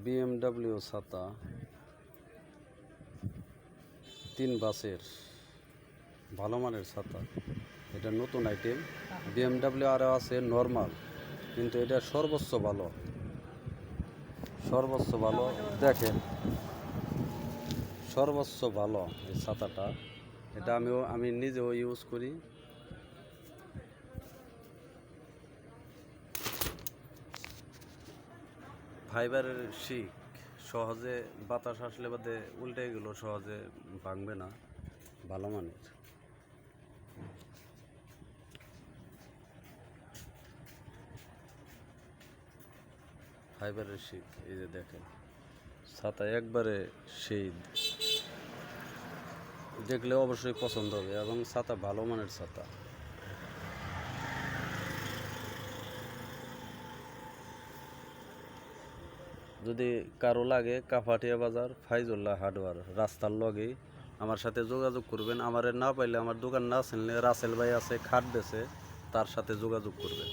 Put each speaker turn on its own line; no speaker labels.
BMW ছাতা 3 বাসের ভালো মানের ছাতা। এটা নতুন আইটেম। BMW আরও আছে নর্মাল, কিন্তু এটা সর্বোচ্চ ভালো দেখেন, সর্বোচ্চ ভালো এই ছাতাটা। এটা আমি নিজেও ইউজ করি। ফাইবারের শিক, সহজে বাতাস আসলে বাদে উল্টে গেলো, সহজে ভাঙবে না, ভালো মানের। ফাইবারের শিক, এই যে দেখেন ছাতা একবারে সেই, দেখলে অবশ্যই পছন্দ হবে, এবং ছাতা ভালো মানের ছাতা। যদি কারো লাগে কাপাটিয়া বাজার ফাইজুল্লাহ হার্ডওয়্যার রাস্তার লগেই আমার সাথে যোগাযোগ করবেন। আমারে না পাইলে আমার দোকান না চিনলে রাসেল ভাই আছে, খাট বেচে, তার সাথে যোগাযোগ করবেন।